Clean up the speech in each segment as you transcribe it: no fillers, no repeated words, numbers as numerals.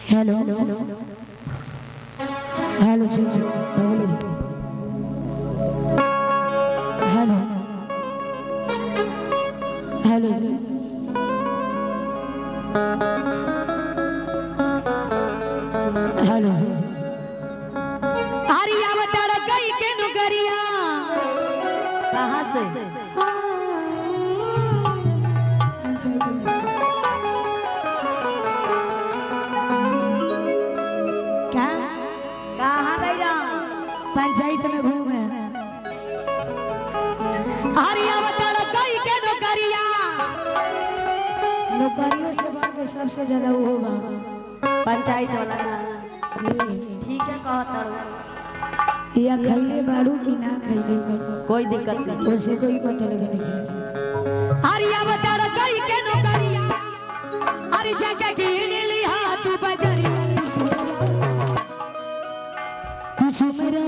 Hello hello जी hello hello जी hello जी हरिया बता गई के नुकरिया कहाँ से क्या कहाँ गई रहा पंचायत में घूमे हरिया बता गई के नुकरिया नौकरियों से बात सबसे ज्यादा वो होगा पंचायत वाला जी ठीक है कहत या खैले बाड़ू की ना खैले बाड़ू कोई दिक्कत नहीं। उससे कोई मतलब नहीं। हरिया बता गई के नुकरिया हरि जगह की नीली हाथ बजरिया कुसुमरा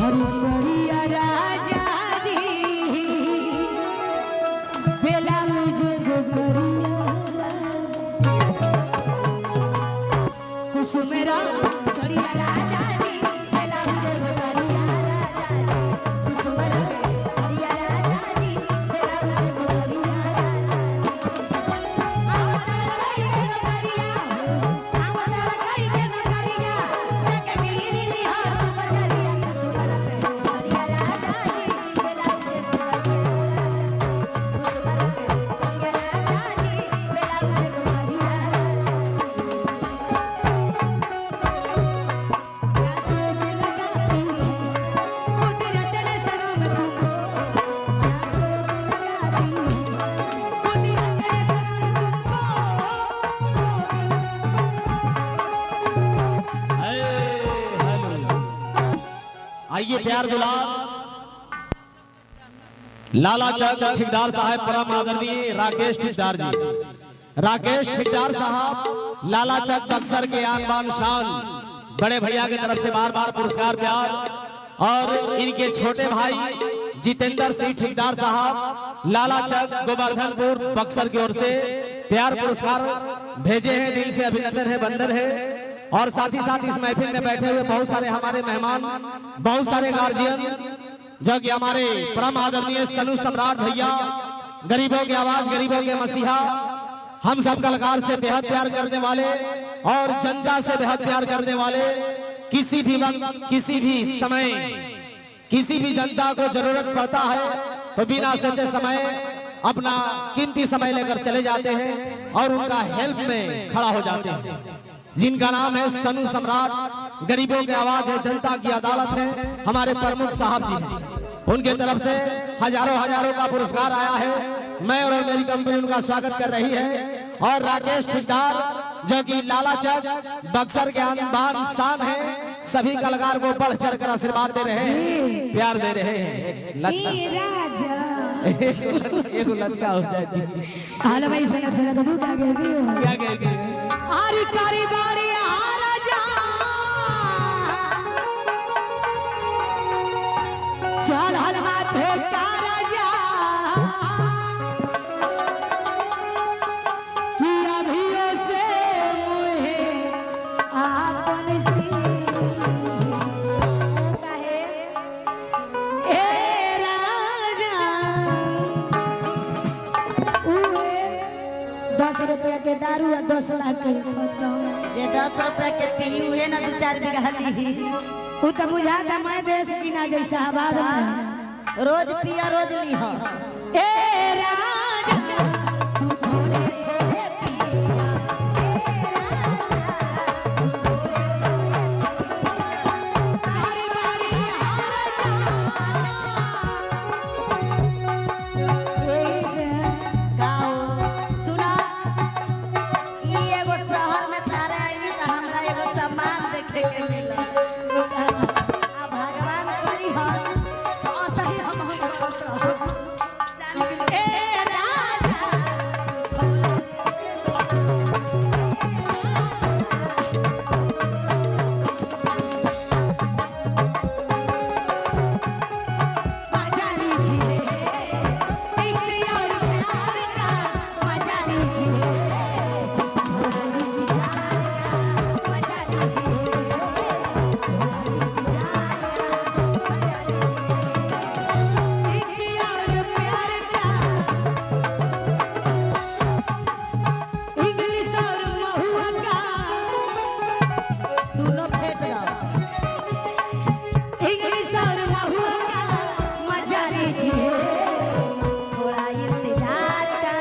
हरि सरिया राजा दी बेला मुझे गोकरिया कुसुमेरा सड़िया राजा दी बेला मुझे गोकरिया राजा दी कुसुमरा सड़िया राजा दी बेला मुझे गोकरिया आइए प्यार दुलार लाला चक ठेकेदार साहब परम आदरणीय राकेश ठेकेदार जी। राकेश ठेकेदार साहब लाला चक बक्सर के आन बान शान बड़े भैया की तरफ से बार बार पुरस्कार प्यार और इनके छोटे भाई जितेंद्र सिंह ठेकेदार साहब लाला चक गोवर्धनपुर बक्सर की ओर से प्यार पुरस्कार भेजे हैं। दिल से अभिनंदन है, वंदन है। और साथ ही साथ इस महफिल में बैठे हुए बहुत सारे हमारे मेहमान, बहुत सारे गार्जियन जो कि हमारे परम आदरणीय सनु सम्राट भैया, गरीबों की आवाज, गरीबों के मसीहा, हम सब कलाकार से बेहद प्यार करने वाले और जनता से बेहद प्यार करने वाले, किसी भी वक्त किसी भी समय किसी भी जनता को जरूरत पड़ता है तो बिना सोचे समय अपना कीमती समय लेकर चले जाते हैं और उनका हेल्प में खड़ा हो जाते हैं। जिनका नाम है सनू सम्राट। गरीबों की आवाज है, जनता की अदालत है, हमारे प्रमुख साहब जी हैं। उनके तरफ से हजारों हजारों का पुरस्कार आया है। मैं और मेरी कंपनी उनका स्वागत कर रही है। और राकेश ठेकेदार जो कि लाला चक बक्सर के आन शान है, सभी कलाकार को बढ़ चढ़ कर आशीर्वाद दे रहे हैं, प्यार दे रहे हैं। लचका एक लचका हो जाती है। हाल भाई इसमें लचका तो तू क्या कहती हो? क्या कहती है? आरी कारी बारी राजा चल हल माथे का राजा कि अभी से मुहे आपन सी काहे ए राजा उहे 10 रुपया के दारू और 10 लाख के खत्म। जे 10 रुपया के पी हुए ना 2-4 बीघा ली उ तो बुझाता मैं देश बिना जैसा आबाद में रोज पिया रोज लीह ए राजा तू थोड़े थोड़े पिया आरी बारी गाओ सुना ई एगो शहर में तारे आईनी त हमरा एगो सामान देखे के मिला आ भगवान करी हम असली हम जान गेली ए राजा मजा लीजिए एक से और प्यार का मजा लीजिए मजा एक से और प्यार का इंग्लिश और महुआ का दोनों फेट जाओ इंग्लिश और महुआ का मजा लीजिए थोड़ा इंतजार का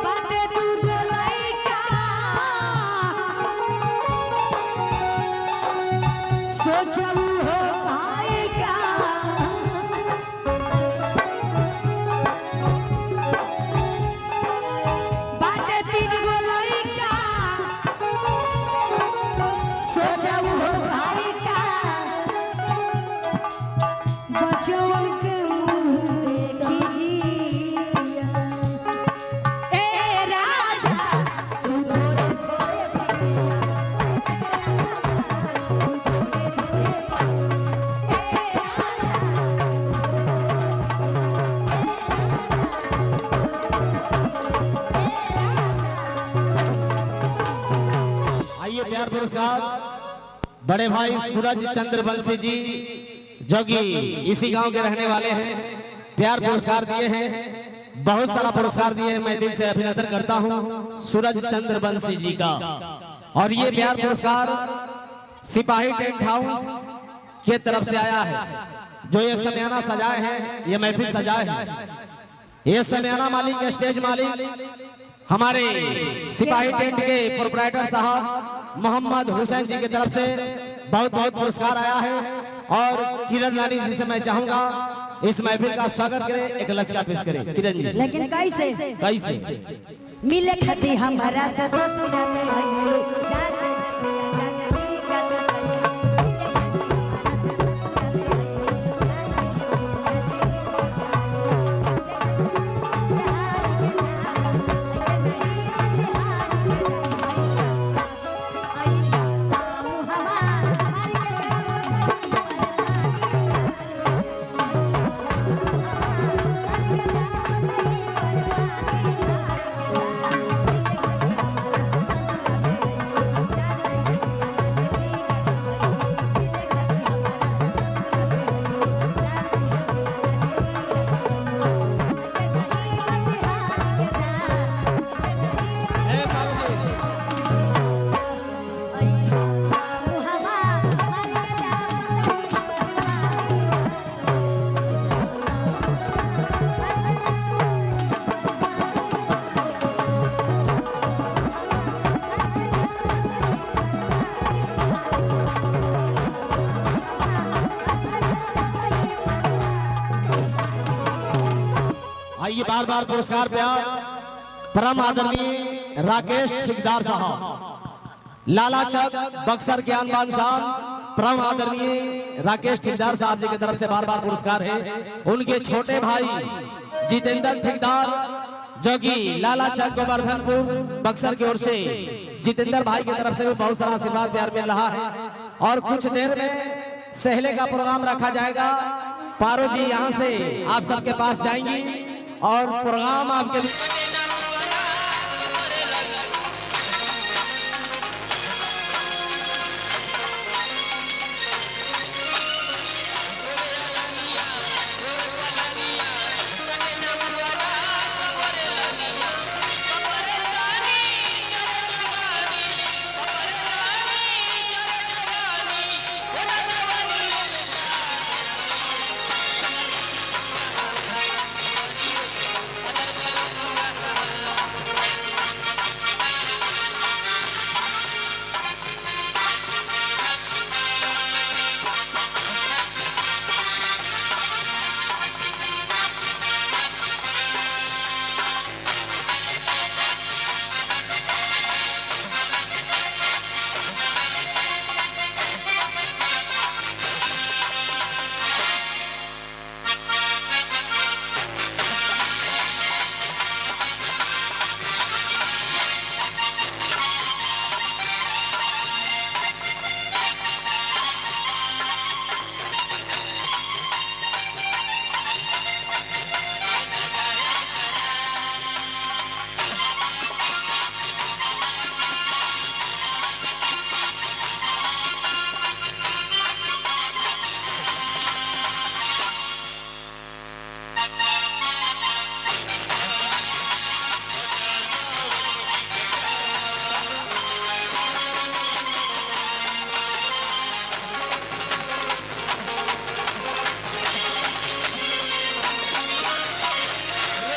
बातें तू बोलाई का सोचू हो भाई का बातें तीन बोलाई का सोचू हो भाई का बच्चों के मुंह देखिए ए राजा तू थोड़े थोड़े आइए प्यार पुरस्कार बड़े भाई सूरज चंद्र बंसी जी जो कि इसी गांव के रहने वाले हैं, प्यार पुरस्कार दिए हैं, बहुत सारा पुरस्कार दिए हैं। मैं दिल से अभिनंदन करता हूं सूरज चंद्र बंसी जी का। और ये प्यार पुरस्कार सिपाही टेंट हाउस के तरफ से आया है, जो ये समियाना सजाए हैं, ये महफिल सजाए हैं। ये समियाना मालिक, स्टेज मालिक हमारे सिपाही टेंट के प्रोपराइटर साहब मोहम्मद हुसैन जी की तरफ से बहुत बहुत पुरस्कार आया है। और किरण रानी जी से मैं चाहूंगा इस महफिल का स्वागत करें, एक लचका पेश करें किरण जी। लेकिन कैसे कैसे मिले खती हमारा से ससुर में भइले जाते जाते आइए बार बार पुरस्कार पे परम आदरणीय राकेश ठेकेदार साहब लाला चक बक्सर के आनबान शान परम आदरणीय राकेश ठेकेदार साहब जी की तरफ से बार बार पुरस्कार है। उनके छोटे भाई जितेंद्र ठेकेदार जो कि लाला चक गोवर्धनपुर बक्सर की ओर से जितेंद्र भाई की तरफ से भी बहुत सारा आशीर्वाद प्यार मिल रहा है। और कुछ देर में सहले का प्रोग्राम रखा जाएगा। पारो जी यहाँ से आप सबके पास जाएंगी और प्रोग्राम आपके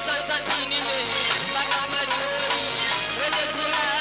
Rasa sini le, bakal majuri, rasa